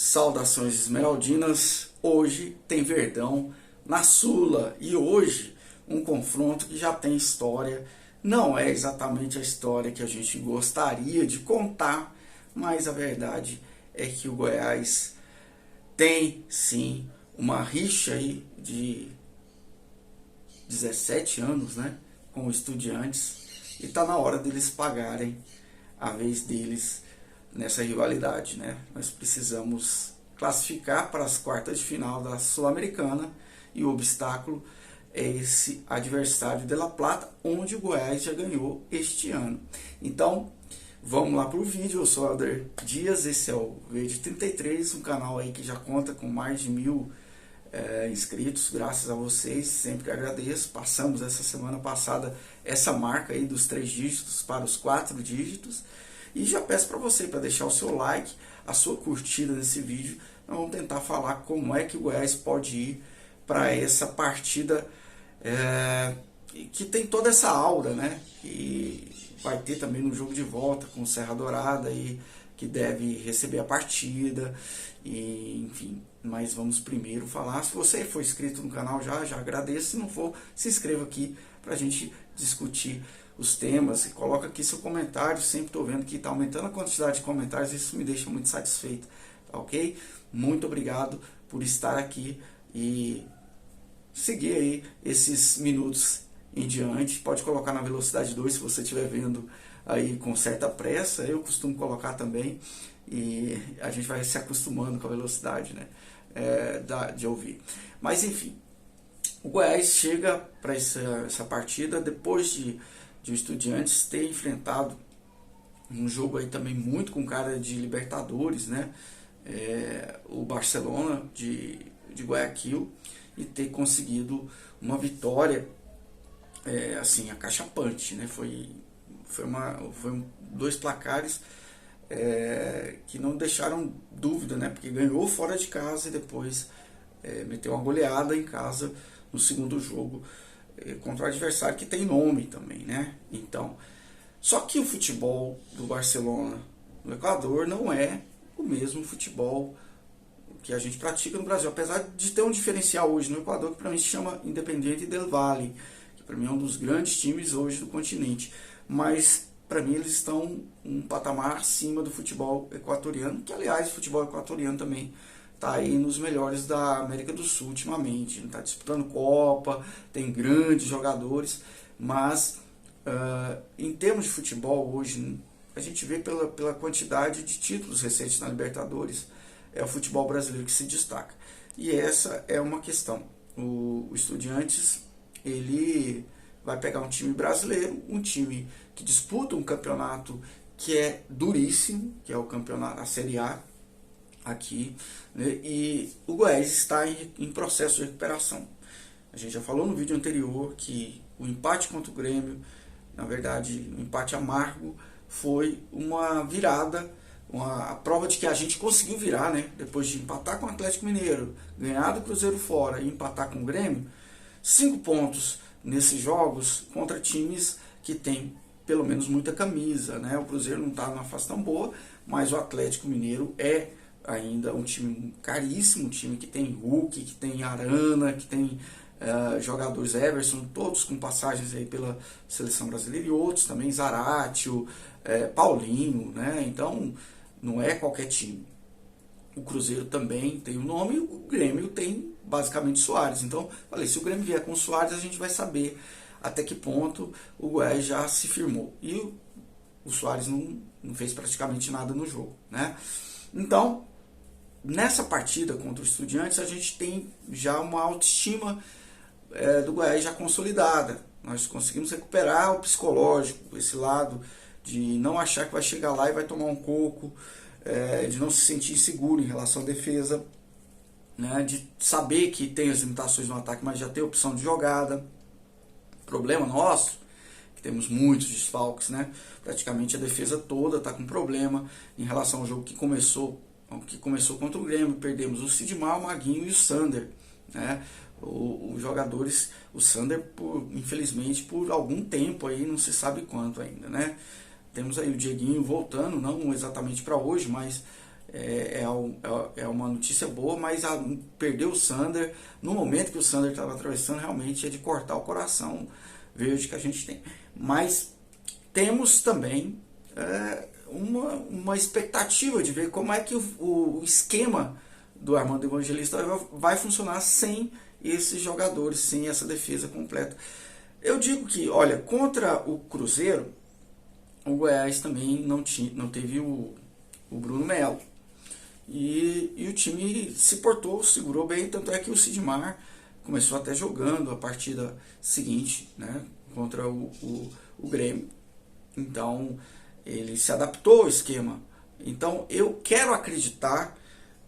Saudações esmeraldinas, hoje tem Verdão na Sula e hoje um confronto que já tem história, não é exatamente a história que a gente gostaria de contar, mas a verdade é que o Goiás tem sim uma rixa aí de 17 anos, né, com o Estudiantes, e está na hora deles pagarem a vez deles nessa rivalidade, né? Nós precisamos classificar para as quartas de final da Sul-Americana e o obstáculo é esse adversário de La Plata, onde o Goiás já ganhou este ano. Então, vamos lá para o vídeo. Eu sou o Alder Dias, esse é o Verde 33, um canal aí que já conta com mais de 1000 inscritos, graças a vocês, sempre agradeço. Passamos essa semana passada essa marca aí dos 3 dígitos para os 4 dígitos. E já peço para você para deixar o seu like, a sua curtida nesse vídeo. Nós vamos tentar falar como é que o Goiás pode ir para essa partida que tem toda essa aura, né? E vai ter também no jogo de volta com o Serra Dourada e que deve receber a partida. E enfim, mas vamos primeiro falar. Se você for inscrito no canal já agradeço. Se não for, se inscreva aqui para a gente discutir os temas e coloca aqui seu comentário. Sempre estou vendo que está aumentando a quantidade de comentários, isso me deixa muito satisfeito, tá ok? Muito obrigado por estar aqui e seguir aí esses minutos em diante. Pode colocar na velocidade 2 se você estiver vendo aí com certa pressa, eu costumo colocar também e a gente vai se acostumando com a velocidade, né, de ouvir. Mas enfim, o Goiás chega para essa partida depois de o Estudiantes ter enfrentado um jogo aí também muito com cara de Libertadores, né? O Barcelona de Guayaquil, e ter conseguido uma vitória assim, acachapante, né? Foi 2 placares que não deixaram dúvida, né? Porque ganhou fora de casa e depois meteu uma goleada em casa no segundo jogo contra o adversário que tem nome também, né? Então, só que o futebol do Barcelona no Equador não é o mesmo futebol que a gente pratica no Brasil, apesar de ter um diferencial hoje no Equador que para mim se chama Independiente del Valle, que para mim é um dos grandes times hoje do continente, mas para mim eles estão um patamar acima do futebol equatoriano, que aliás o futebol equatoriano também está aí nos melhores da América do Sul ultimamente, está disputando Copa, tem grandes jogadores, mas em termos de futebol hoje, a gente vê pela quantidade de títulos recentes na Libertadores, é o futebol brasileiro que se destaca. E essa é uma questão. O Estudiantes, ele vai pegar um time brasileiro, um time que disputa um campeonato que é duríssimo, que é o campeonato, a Série A, aqui, né? E o Goiás está em processo de recuperação. A gente já falou no vídeo anterior que o empate contra o Grêmio, na verdade, um empate amargo, foi uma virada, a prova de que a gente conseguiu virar, né? Depois de empatar com o Atlético Mineiro, ganhar do Cruzeiro fora e empatar com o Grêmio, 5 pontos nesses jogos contra times que tem pelo menos muita camisa, né? O Cruzeiro não está numa fase tão boa, mas o Atlético Mineiro é ainda um time caríssimo, um time que tem Hulk, que tem Arana, que tem jogadores Everson, todos com passagens aí pela seleção brasileira, e outros também, Zaratio, Paulinho, né? Então não é qualquer time. O Cruzeiro também tem o nome, o Grêmio tem basicamente Soares. Então, falei, se o Grêmio vier com Soares, a gente vai saber até que ponto o Goiás já se firmou. E o Soares não fez praticamente nada no jogo, né? Então, nessa partida contra o Estudiantes, a gente tem já uma autoestima do Goiás já consolidada. Nós conseguimos recuperar o psicológico, esse lado de não achar que vai chegar lá e vai tomar um coco, de não se sentir inseguro em relação à defesa, né? De saber que tem as limitações no ataque, mas já tem opção de jogada. Problema nosso, que temos muitos desfalques, né? Praticamente a defesa toda está com problema em relação ao jogo que começou contra o Grêmio. Perdemos o Sidmar, o Maguinho e o Sander, né? Os jogadores, o Sander, infelizmente, por algum tempo aí, não se sabe quanto ainda, né? Temos aí o Dieguinho voltando, não exatamente para hoje, mas é é uma notícia boa, mas perdeu o Sander no momento que o Sander estava atravessando, realmente é de cortar o coração verde que a gente tem. Mas temos também uma expectativa de ver como é que o esquema do Armando Evangelista vai funcionar sem esses jogadores, sem essa defesa completa. Eu digo que, olha, contra o Cruzeiro, o Goiás também não teve o Bruno Melo. E o time se portou, segurou bem, tanto é que o Sidmar começou até jogando a partida seguinte, né, contra o Grêmio. Então, ele se adaptou ao esquema. Então, eu quero acreditar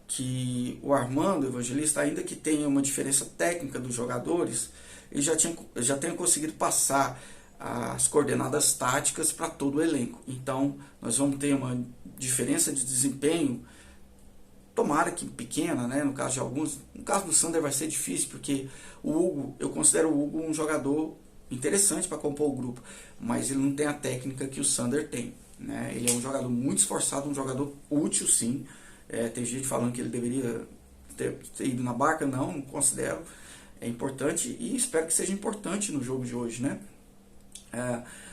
que o Armando Evangelista, ainda que tenha uma diferença técnica dos jogadores, ele já tenha conseguido passar as coordenadas táticas para todo o elenco. Então, nós vamos ter uma diferença de desempenho, tomara que pequena, né? No caso de alguns, no caso do Sander vai ser difícil, porque o Hugo, eu considero o Hugo um jogador interessante para compor o grupo, mas ele não tem a técnica que o Sander tem, né? Ele é um jogador muito esforçado, um jogador útil, sim. Tem gente falando que ele deveria ter ido na barca, não considero. É importante e espero que seja importante no jogo de hoje, né?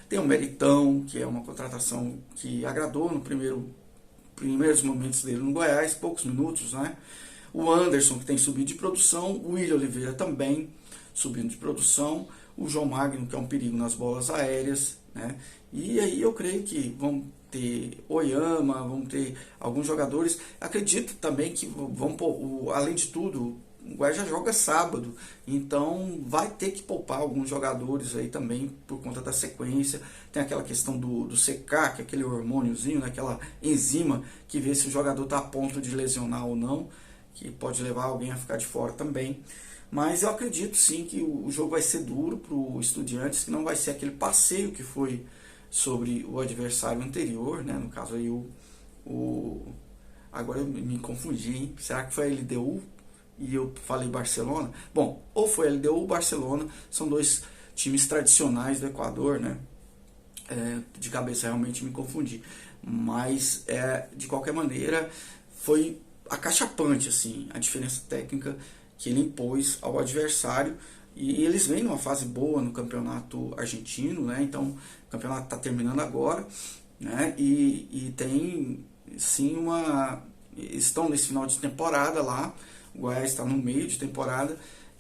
Tem o Meritão, que é uma contratação que agradou no primeiros momentos dele no Goiás, poucos minutos, né? O Anderson, que tem subido de produção, o William Oliveira também subindo de produção, o João Magno, que é um perigo nas bolas aéreas, né? E aí eu creio que vão ter Oyama, vão ter alguns jogadores. Acredito também que vão pôr, além de tudo, o Goiás já joga sábado, então vai ter que poupar alguns jogadores aí também por conta da sequência. Tem aquela questão do secar, que é aquele hormôniozinho, né, aquela enzima que vê se o jogador está a ponto de lesionar ou não, que pode levar alguém a ficar de fora também. Mas eu acredito sim que o jogo vai ser duro para o Estudiantes, que não vai ser aquele passeio que foi sobre o adversário anterior, né? No caso aí agora eu me confundi, hein? Será que foi a LDU e eu falei Barcelona? Bom, ou foi a LDU ou Barcelona, são dois times tradicionais do Equador, né? De cabeça realmente me confundi, mas de qualquer maneira foi acachapante assim, a diferença técnica que ele impôs ao adversário. E eles vêm numa fase boa no campeonato argentino, né? Então o campeonato está terminando agora, né? E tem sim estão nesse final de temporada lá. O Goiás está no meio de temporada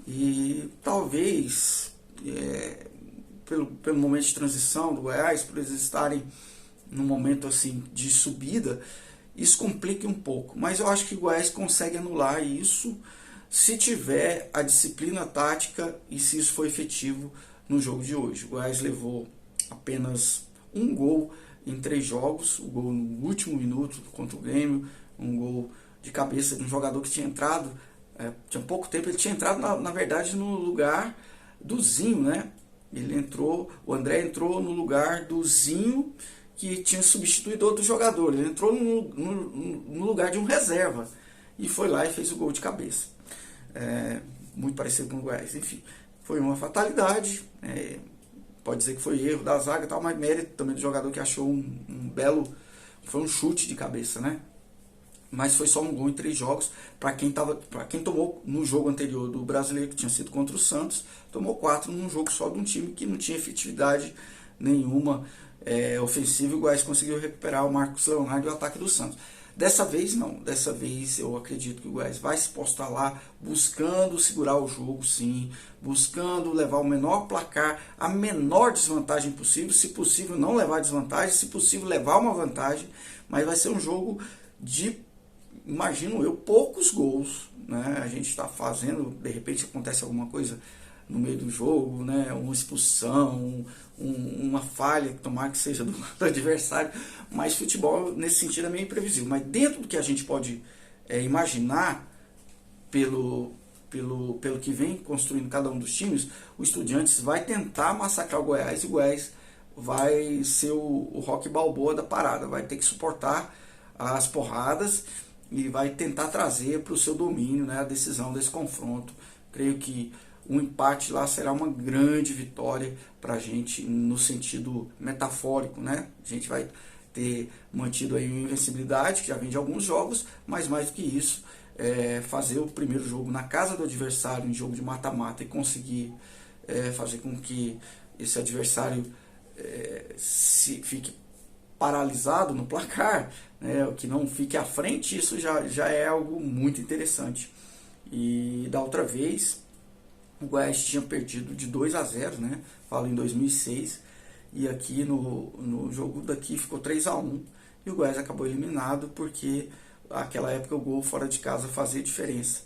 e talvez pelo momento de transição do Goiás, por eles estarem num momento assim de subida, isso complica um pouco. Mas eu acho que o Goiás consegue anular isso se tiver a disciplina tática e se isso for efetivo no jogo de hoje. O Goiás levou apenas um gol em 3 jogos, o gol no último minuto contra o Grêmio, um gol de cabeça de um jogador que tinha entrado, tinha pouco tempo, ele tinha entrado na verdade no lugar do Zinho, né? O André entrou no lugar do Zinho, que tinha substituído outro jogador, ele entrou no lugar de um reserva e foi lá e fez o gol de cabeça. Muito parecido com o Goiás. Enfim, foi uma fatalidade, pode dizer que foi erro da zaga e tal, mas mérito também do jogador que achou um belo, foi um chute de cabeça, né? Mas foi só um gol em 3 jogos. Para quem tomou no jogo anterior do Brasileiro, que tinha sido contra o Santos, tomou 4 num jogo só de um time que não tinha efetividade nenhuma ofensiva. O Goiás conseguiu recuperar o Marcos Leonardo e o ataque do Santos. Dessa vez não, dessa vez eu acredito que o Goiás vai se postar lá buscando segurar o jogo, sim, buscando levar o menor placar, a menor desvantagem possível, se possível não levar desvantagem, se possível levar uma vantagem, mas vai ser um jogo de, imagino eu, poucos gols, né? A gente está fazendo, de repente acontece alguma coisa no meio do jogo, né? Uma expulsão, uma falha, tomara que seja do adversário, mas futebol nesse sentido é meio imprevisível. Mas dentro do que a gente pode imaginar pelo que vem construindo cada um dos times, o Estudiantes vai tentar massacrar o Goiás e o Goiás vai ser o Rock Balboa da parada, vai ter que suportar as porradas e vai tentar trazer para o seu domínio, né, a decisão desse confronto. Creio que um empate lá será uma grande vitória para a gente no sentido metafórico, né? A gente vai ter mantido aí uma invencibilidade que já vem de alguns jogos, mas mais do que isso, fazer o primeiro jogo na casa do adversário, em jogo de mata-mata, e conseguir fazer com que esse adversário fique paralisado no placar, né, que não fique à frente, isso já é algo muito interessante. E da outra vez, o Goiás tinha perdido de 2-0, né, falo em 2006, e aqui no jogo daqui ficou 3-1, e o Goiás acabou eliminado porque naquela época o gol fora de casa fazia diferença.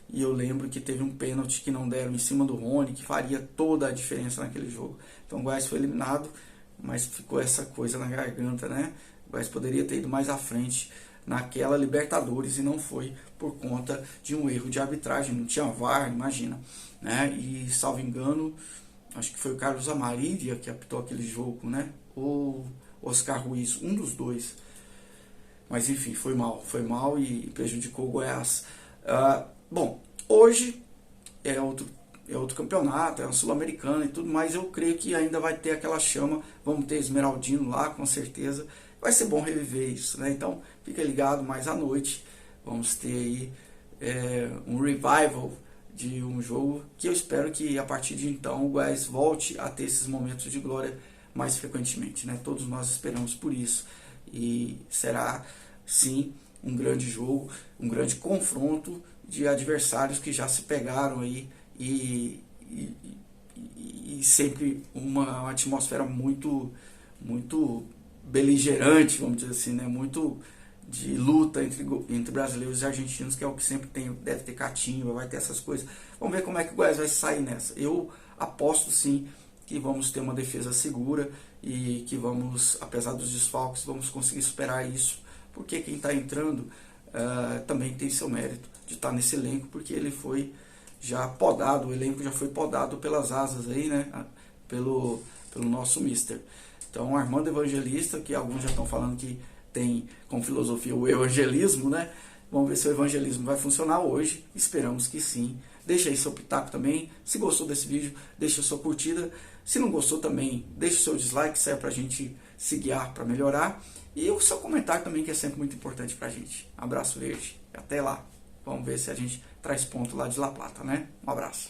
E eu lembro que teve um pênalti que não deram em cima do Rony, que faria toda a diferença naquele jogo. Então o Goiás foi eliminado, mas ficou essa coisa na garganta, né? O Goiás poderia ter ido mais à frente naquela Libertadores e não foi por conta de um erro de arbitragem. Não tinha VAR, imagina, né? E salvo engano, acho que foi o Carlos Amarília que apitou aquele jogo, né? Ou Oscar Ruiz, um dos dois. Mas enfim, foi mal e prejudicou o Goiás. Bom, hoje é outro campeonato, é um sul-americano e tudo, mas eu creio que ainda vai ter aquela chama, vamos ter Esmeraldino lá, com certeza. Vai ser bom reviver isso, né? Então, fica ligado, mais à noite vamos ter aí um revival de um jogo que eu espero que a partir de então o Goiás volte a ter esses momentos de glória mais frequentemente, né? Todos nós esperamos por isso e será sim um grande jogo, um grande confronto de adversários que já se pegaram aí e sempre uma atmosfera muito beligerante, vamos dizer assim, né? Muito de luta entre brasileiros e argentinos, que é o que sempre tem, deve ter catimba, vai ter essas coisas. Vamos ver como é que o Goiás vai sair nessa. Eu aposto sim que vamos ter uma defesa segura e que vamos, apesar dos desfalques, vamos conseguir superar isso, porque quem está entrando também tem seu mérito de estar nesse elenco, porque ele foi já podado, o elenco já foi podado pelas asas aí, né? Pelo nosso mister. Então, Armando Evangelista, que alguns já estão falando que tem como filosofia o evangelismo, né? Vamos ver se o evangelismo vai funcionar hoje. Esperamos que sim. Deixa aí seu pitaco também. Se gostou desse vídeo, deixa sua curtida. Se não gostou também, deixa o seu dislike, serve pra gente se guiar para melhorar. E o seu comentário também, que é sempre muito importante pra gente. Abraço verde. Até lá. Vamos ver se a gente traz ponto lá de La Plata, né? Um abraço.